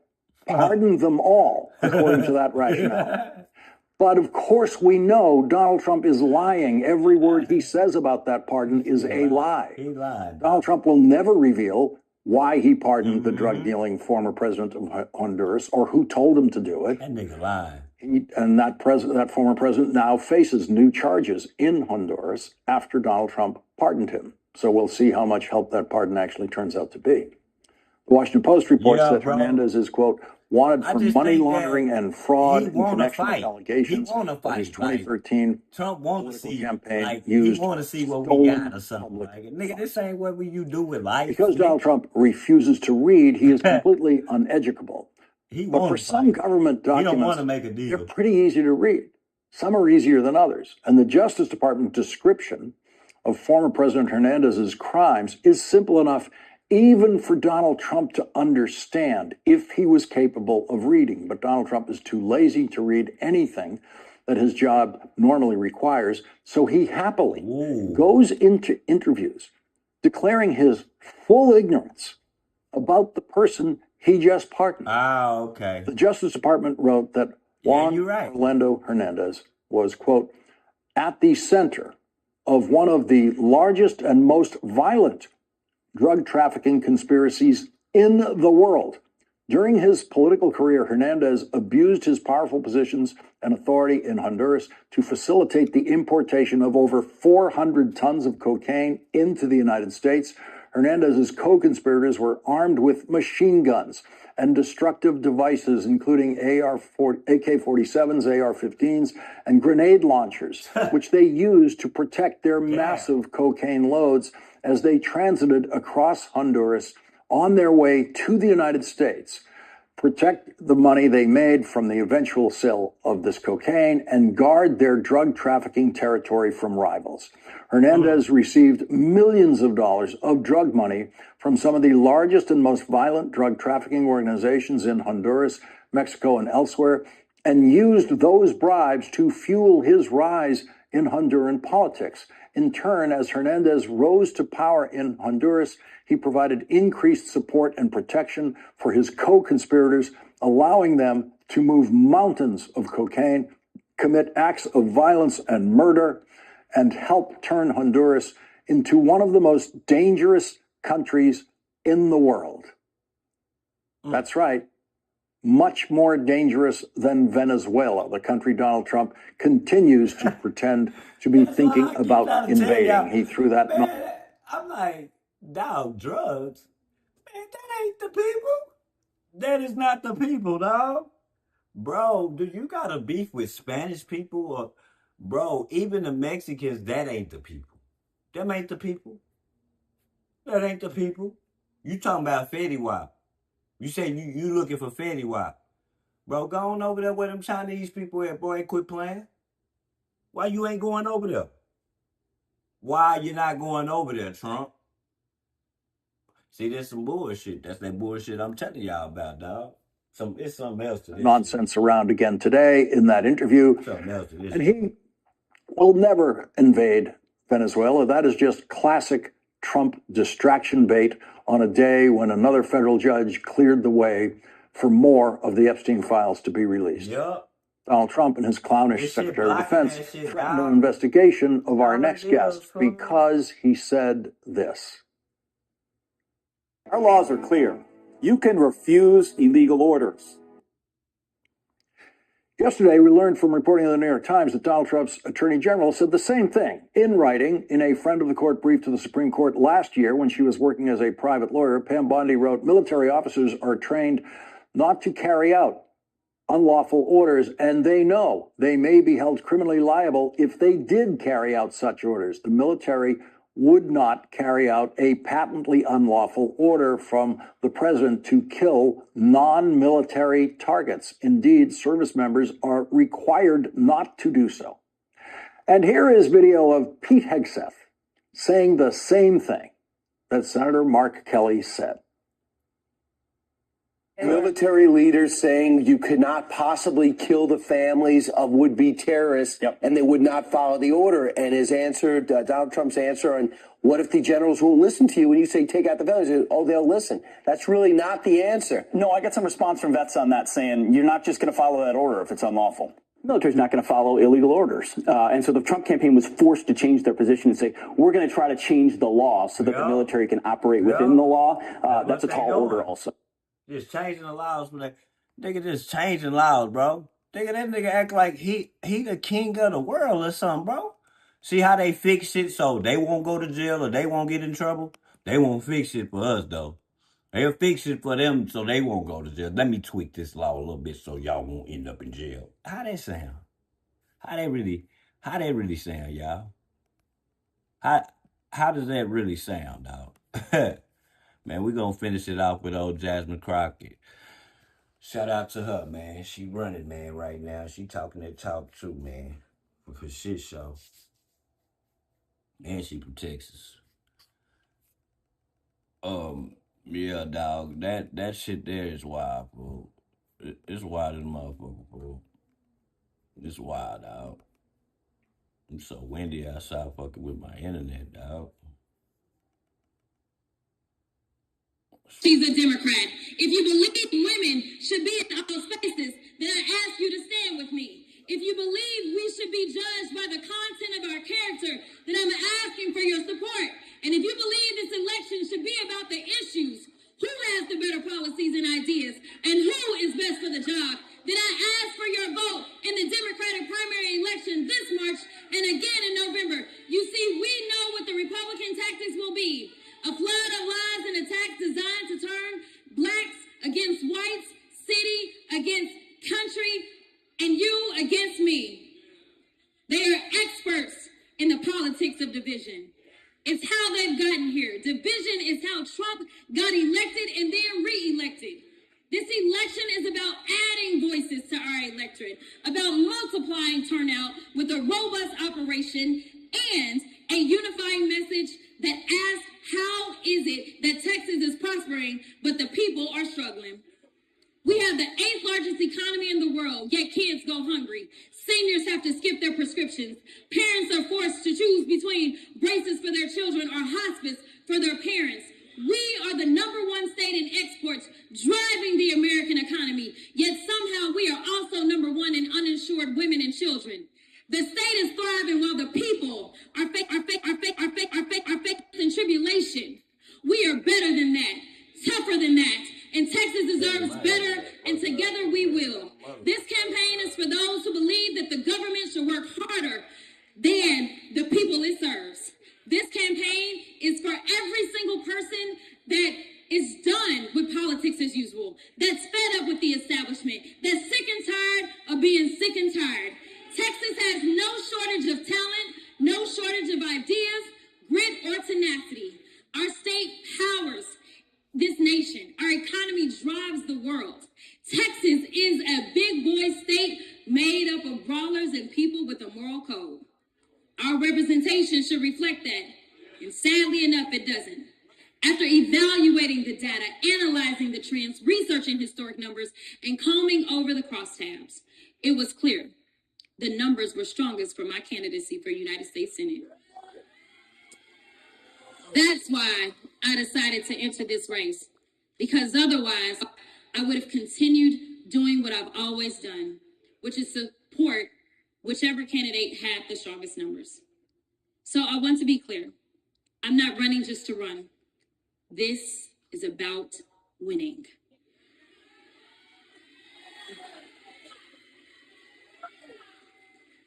Pardon them all, according to that rationale. But of course, we know Donald Trump is lying. Every word he says about that pardon is a lie. He lied. Donald Trump will never reveal why he pardoned the drug-dealing former president of Honduras or who told him to do it. That nigga lied. And that former president now faces new charges in Honduras after Donald Trump pardoned him. So we'll see how much help that pardon actually turns out to be. The Washington Post reports that Hernandez is, quote, wanted for money laundering and fraud in connection with allegations of his 2013 Trump want to see campaign like, used he want to see what we got or something. Like, nigga, this ain't what you do with life. Because Donald Trump refuses to read, he is completely uneducable. But for some government documents, they're pretty easy to read. Some are easier than others. And the Justice Department description of former President Hernandez's crimes is simple enough even for Donald Trump to understand if he was capable of reading. But Donald Trump is too lazy to read anything that his job normally requires. So he happily goes into interviews declaring his full ignorance about the person he just pardoned. Okay. The Justice Department wrote that Juan Orlando Hernandez was, quote, at the center of one of the largest and most violent drug trafficking conspiracies in the world. During his political career, Hernandez abused his powerful positions and authority in Honduras to facilitate the importation of over 400 tons of cocaine into the United States. Hernandez's co-conspirators were armed with machine guns and destructive devices, including AK-47s, AR-15s, and grenade launchers, which they used to protect their massive cocaine loads as they transited across Honduras on their way to the United States, protect the money they made from the eventual sale of this cocaine, and guard their drug trafficking territory from rivals. Hernandez received millions of dollars of drug money from some of the largest and most violent drug trafficking organizations in Honduras, Mexico, and elsewhere, and used those bribes to fuel his rise in Honduran politics. In turn, as Hernandez rose to power in Honduras, he provided increased support and protection for his co-conspirators allowing them to move mountains of cocaine, commit acts of violence and murder, and help turn Honduras into one of the most dangerous countries in the world. That's right. Much more dangerous than Venezuela, the country Donald Trump continues to pretend to be thinking about invading. He threw that. Man, I'm like, dog, drugs? Man, that ain't the people. That is not the people, dog. Bro, do you got a beef with Spanish people? Or, bro, even the Mexicans, that ain't the people. Them ain't the people. That ain't the people. You talking about Fetty Wap. You say you looking for Fetty Wap. Bro, go on over there where them Chinese people at, boy, and quit playing. Why you ain't going over there? Why you not going over there, Trump? See, there's some bullshit. That's that bullshit I'm telling y'all about, dog. It's something else to this nonsense around again today in that interview. Something else to this And he will never invade Venezuela. That is just classic Trump distraction bait on a day when another federal judge cleared the way for more of the Epstein files to be released. Yup. Donald Trump and his clownish Secretary of Defense threatened an investigation of our next guest because he said this. Our laws are clear. You can refuse illegal orders. Yesterday, we learned from reporting in the New York Times that Donald Trump's Attorney General said the same thing in writing in a friend of the court brief to the Supreme Court last year when she was working as a private lawyer. Pam Bondi wrote, military officers are trained not to carry out unlawful orders, and they know they may be held criminally liable if they did carry out such orders. The military would not carry out a patently unlawful order from the president to kill non-military targets. Indeed, service members are required not to do so. And here is video of Pete Hegseth saying the same thing that Senator Mark Kelly said. Military leaders saying you could not possibly kill the families of would-be terrorists, and they would not follow the order. And his answer, Donald Trump's answer on what if the generals won't listen to you when you say take out the families? Oh, they'll listen. That's really not the answer. No, I got some response from vets on that saying you're not just going to follow that order if it's unlawful. The military's not going to follow illegal orders. And so the Trump campaign was forced to change their position and say, we're going to try to change the law so that the military can operate within the law. That's a tall order also. Just changing the laws, but nigga just changing laws, bro. That nigga act like he the king of the world or something, bro. See how they fix it so they won't go to jail or they won't get in trouble? They won't fix it for us, though. They'll fix it for them so they won't go to jail. Let me tweak this law a little bit so y'all won't end up in jail. How that sound? How they really sound, y'all? How does that really sound, dog? Man, we're going to finish it off with old Jasmine Crockett. Shout out to her, man. She running, man, right now. She talking that talk too, man. With her shit show. And she from Texas. Yeah, dog. That shit there is wild, bro. It's wild as a motherfucker, bro. It's wild, dog. I'm so windy outside fucking with my internet, dog. She's a Democrat. If you believe women should be in all spaces, then I ask you to stand with me. If you believe we should be judged by the content of our character, then I'm asking for your support. And if you believe this election should be about the issues, who has the better policies and ideas, and who is best for the job, then I ask for your vote in the Democratic primary election this March and again in November. You see, we know what the Republican tactics will be. A flood of lies and attacks designed to turn blacks against whites, city against country, and you against me. They are experts in the politics of division. It's how they've gotten here. Division is how Trump got elected and then re-elected. This election is about adding voices to our electorate, about multiplying turnout with a robust operation and a unifying message that asks, how is it that Texas is prospering, but the people are struggling? We have the 8th largest economy in the world, yet kids go hungry. Seniors have to skip their prescriptions. Parents are forced to choose between braces for their children or hospice for their parents. We are the #1 state in exports, driving the American economy. Yet somehow we are also #1 in uninsured women and children. The state is thriving while the people are in tribulation. We are better than that, tougher than that, and Texas deserves better, and together we will. This campaign is for those who believe that the government should work harder than the people it serves. This campaign is for every single person that is done with politics as usual, that's fed up with the establishment, that's sick and tired of being sick and tired. Texas has no shortage of talent, no shortage of ideas, grit, or tenacity. Our state powers this nation. Our economy drives the world. Texas is a big boy state made up of brawlers and people with a moral code. Our representation should reflect that, and sadly enough, it doesn't. After evaluating the data, analyzing the trends, researching historic numbers, and combing over the crosstabs, it was clear the numbers were strongest for my candidacy for United States Senate. That's why I decided to enter this race, because otherwise I would have continued doing what I've always done, which is support whichever candidate had the strongest numbers. So I want to be clear. I'm not running just to run. This is about winning.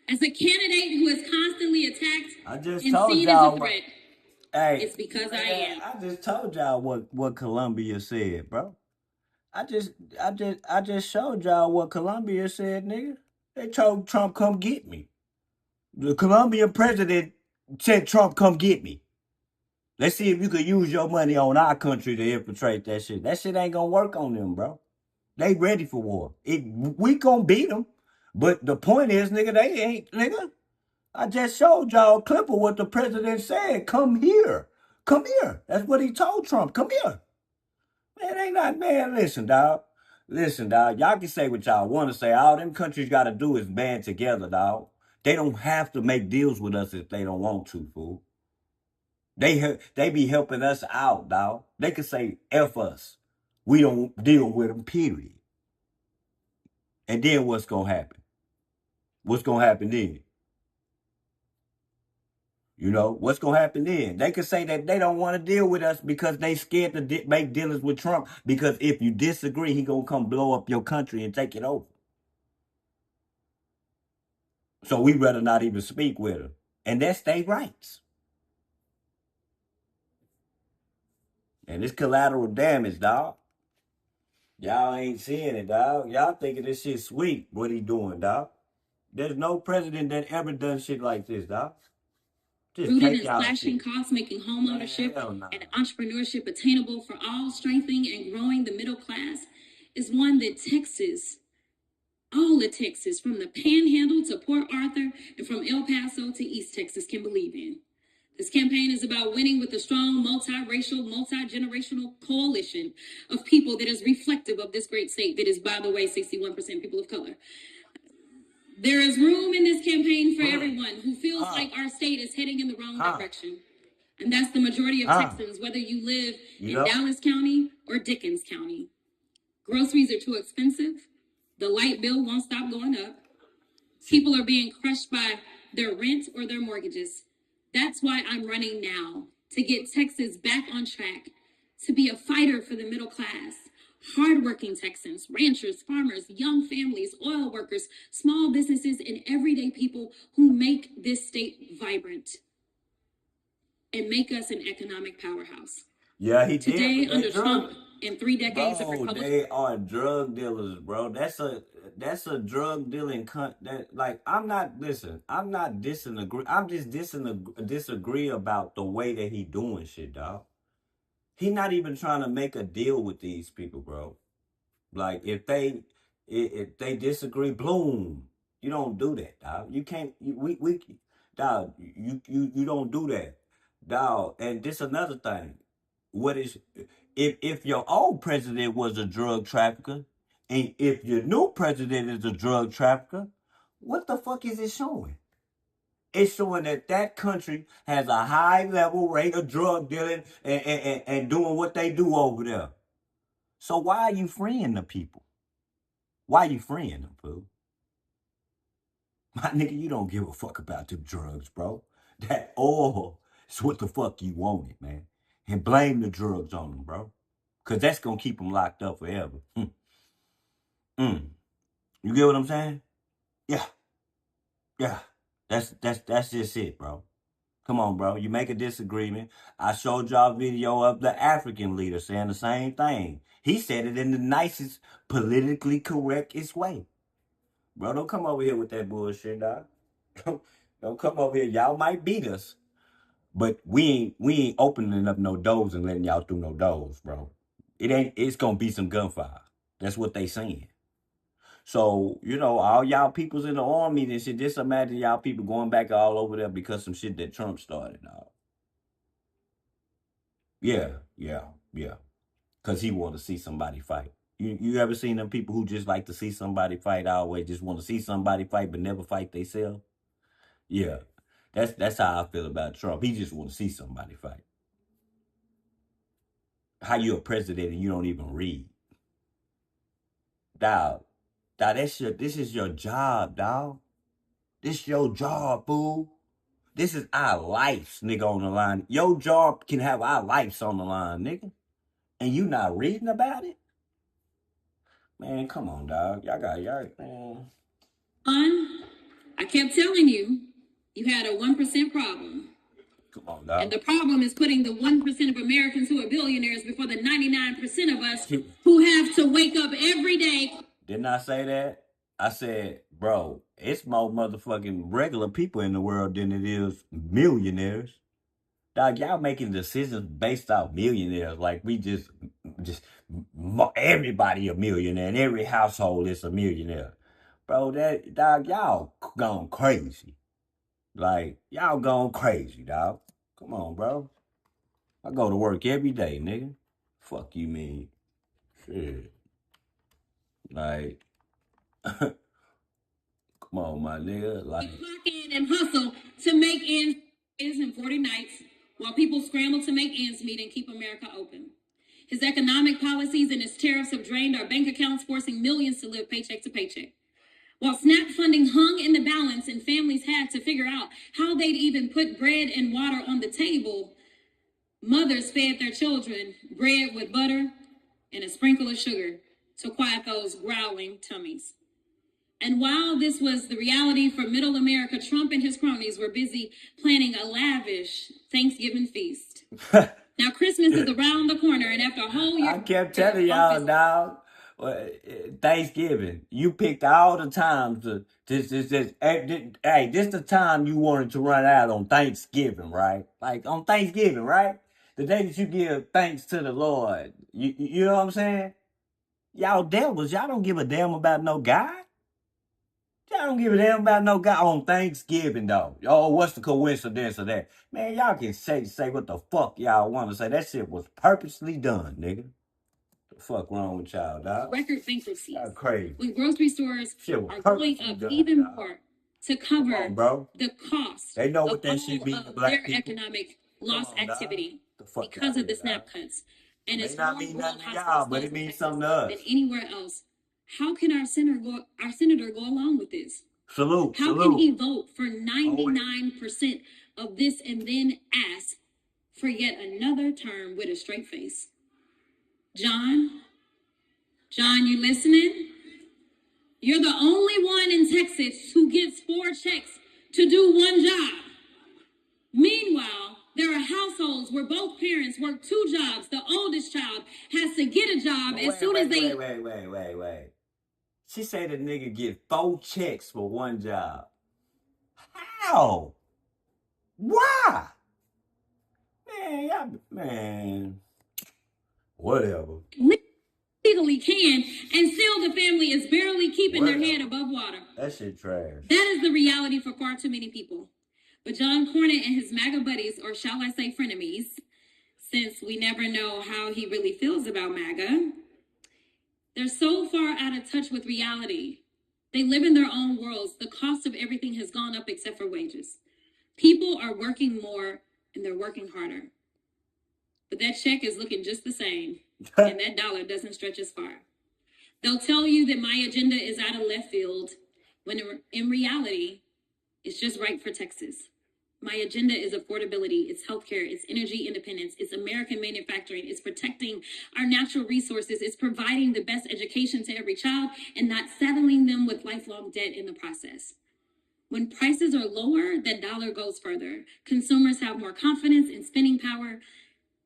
As a candidate who is constantly attacked and seen as a threat, it's because I am. I just told y'all what Columbia said, bro. I just showed y'all what Columbia said, nigga. They told Trump, come get me. The Colombian president said, Trump, come get me. Let's see if you could use your money on our country to infiltrate that shit. That shit ain't gonna work on them, bro. They ready for war. We gonna beat them. But the point is, nigga, they ain't, nigga. I just showed y'all a clip of what the president said. Come here. Come here. That's what he told Trump. Come here. Man, ain't not, man, listen, dog. Listen, dog. Y'all can say what y'all want to say. All them countries got to do is band together, dog. They don't have to make deals with us if they don't want to, fool. They be helping us out, dog. They could say, F us. We don't deal with them, period. And then what's going to happen? What's going to happen then? You know, what's going to happen then? They could say that they don't want to deal with us because they scared to make dealings with Trump, because if you disagree, he going to come blow up your country and take it over. So we rather not even speak with him. And that's their rights. And it's collateral damage, dog. Y'all ain't seeing it, dog. Y'all thinking this shit sweet, what he doing, dog. There's no president that ever done shit like this, dog. Just rooted in slashing costs, making home ownership and entrepreneurship attainable for all, strengthening and growing the middle class, is one that Texas, all of Texas, from the Panhandle to Port Arthur and from El Paso to East Texas, can believe in. This campaign is about winning with a strong, multiracial, multi-generational coalition of people that is reflective of this great state that is, by the way, 61% people of color. There is room in this campaign for everyone who feels like our state is heading in the wrong direction. And that's the majority of Texans, whether you live in Dallas County or Dickens County. Groceries are too expensive. The light bill won't stop going up. People are being crushed by their rent or their mortgages. That's why I'm running now, to get Texas back on track, to be a fighter for the middle class. Hardworking Texans, ranchers, farmers, young families, oil workers, small businesses, and everyday people who make this state vibrant and make us an economic powerhouse. Yeah, he Today, did. under Trump, in 3 decades of Bro, Republican... they are drug dealers, bro. That's a drug dealing I'm not disagree. I'm just disagree about the way that he doing shit, dog. He not even trying to make a deal with these people, bro. Like if they disagree, bloom. You don't do that, dog. You can't. Dog. You don't do that, dog. And this another thing. What is if your old president was a drug trafficker, and if your new president is a drug trafficker, what the fuck is it showing? It's showing that that country has a high level rate of drug dealing and doing what they do over there. So why are you freeing the people? Why are you freeing them, fool? My nigga, you don't give a fuck about them drugs, bro. That oil is what the fuck you wanted, man. And blame the drugs on them, bro. Because that's going to keep them locked up forever. You get what I'm saying? Yeah. Yeah. That's just it, bro. Come on, bro. You make a disagreement. I showed y'all a video of the African leader saying the same thing. He said it in the nicest, politically correctest way. Bro, don't come over here with that bullshit, dog. Don't come over here. Y'all might beat us, but we ain't opening up no doors and letting y'all through no doors, bro. It's gonna be some gunfire. That's what they saying. So, you know, all y'all peoples in the army and shit, just imagine y'all people going back all over there because some shit that Trump started, dog. Yeah. Because he want to see somebody fight. You ever seen them people who just like to see somebody fight, always just want to see somebody fight but never fight themselves? Yeah. That's how I feel about Trump. He just want to see somebody fight. How you a president and you don't even read? Dog, this is your job, dog. This your job, fool. This is our lives, nigga, on the line. Your job can have our lives on the line, nigga. And you not reading about it? Man, come on, dog. Y'all, man. I kept telling you, you had a 1% problem. Come on, dog. And the problem is putting the 1% of Americans who are billionaires before the 99% of us who have to wake up every day. Didn't I say that? I said, bro, it's more motherfucking regular people in the world than it is millionaires. Dog, y'all making decisions based off millionaires. Like we just everybody a millionaire and every household is a millionaire. Bro, dog, y'all gone crazy. Like, y'all gone crazy, dog. Come on, bro. I go to work every day, nigga. Fuck you mean. Shit. Like, come on, my nigga. Like, Clock in and hustle to make ends in 40 nights while people scramble to make ends meet and keep America open. His economic policies and his tariffs have drained our bank accounts, forcing millions to live paycheck to paycheck. While SNAP funding hung in the balance and families had to figure out how they'd even put bread and water on the table, mothers fed their children bread with butter and a sprinkle of sugar to quiet those growling tummies. And while this was the reality for middle America, Trump and his cronies were busy planning a lavish Thanksgiving feast. Now, Christmas is around the corner, and after a whole year... I kept telling y'all, dog. Thanksgiving. You picked all the times to this, hey, this the time you wanted to run out on Thanksgiving, right? Like on Thanksgiving, right? The day that you give thanks to the Lord. You know what I'm saying? Y'all devils, y'all don't give a damn about no God. Y'all don't give a damn about no God on Thanksgiving, though. Oh, what's the coincidence of that? Man, y'all can say what the fuck y'all want to say. That shit was purposely done, nigga. The fuck wrong with y'all, dog? Record bankruptcies. Y'all crazy. When grocery stores are going up done, even dog. more to cover bro. the cost They know of what that shit mean to all black their people. economic loss on, activity because of the SNAP cuts. And It it's may not more mean rural nothing to y'all, hospitals but it means something to us. than anywhere else. How can our senator go along with this? Salute. How can he vote for 99% of this and then ask for yet another term with a straight face? John, you listening? You're the only one in Texas who gets 4 checks to do one job. Meanwhile, there are households where both parents work 2 jobs. The oldest child has to get a job as soon as they... Wait. She said the nigga get 4 checks for one job. How? Why? Man, whatever. legally can, and still the family is barely keeping their head above water. That shit trash. That is the reality for far too many people. But John Cornyn and his MAGA buddies, or shall I say frenemies, since we never know how he really feels about MAGA, they're so far out of touch with reality. They live in their own worlds. The cost of everything has gone up except for wages. People are working more and they're working harder. But that check is looking just the same, and that dollar doesn't stretch as far. They'll tell you that my agenda is out of left field, when in reality, it's just right for Texas. My agenda is affordability, it's healthcare, it's energy independence, it's American manufacturing, it's protecting our natural resources, it's providing the best education to every child and not saddling them with lifelong debt in the process. When prices are lower, that dollar goes further. Consumers have more confidence in spending power,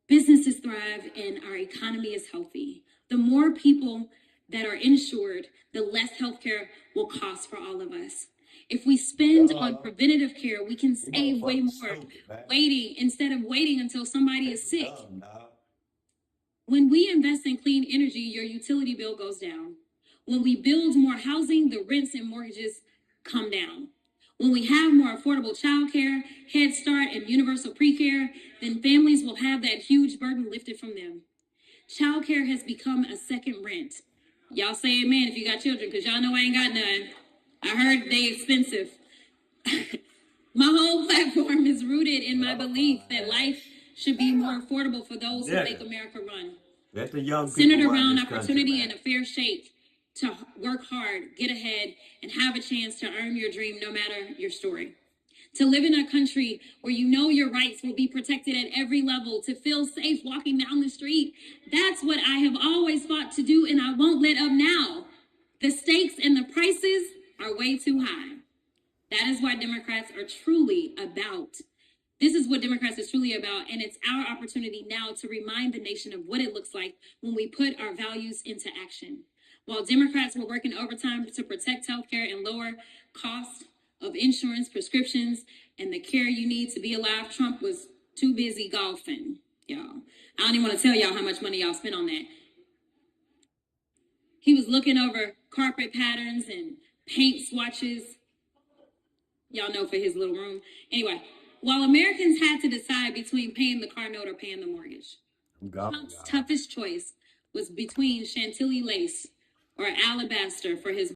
businesses thrive, and our economy is healthy. The more people that are insured, the less healthcare will cost for all of us. If we spend on preventative care, we can save way more instead of waiting until somebody is sick. When we invest in clean energy, your utility bill goes down. When we build more housing, the rents and mortgages come down. When we have more affordable childcare, Head Start, and universal pre-care, then families will have that huge burden lifted from them. Childcare has become a second rent. Y'all say amen if you got children, because y'all know I ain't got none. I heard they expensive. My whole platform is rooted in my belief that life should be more affordable for those who make America run. That's the young Centered people around country, opportunity man. and a fair shake to work hard, get ahead, and have a chance to earn your dream no matter your story. To live in a country where you know your rights will be protected at every level, to feel safe walking down the street. That's what I have always fought to do, and I won't let up now. The stakes and the prices are way too high. That is why Democrats are truly about. This is what Democrats is truly about, and it's our opportunity now to remind the nation of what it looks like when we put our values into action. While Democrats were working overtime to protect healthcare and lower costs of insurance, prescriptions, and the care you need to be alive, Trump was too busy golfing, y'all. I don't even want to tell y'all how much money y'all spent on that. He was looking over carpet patterns and paint swatches. Y'all know, for his little room. Anyway, while Americans had to decide between paying the car note or paying the mortgage, Trump's toughest choice was between Chantilly lace or alabaster for his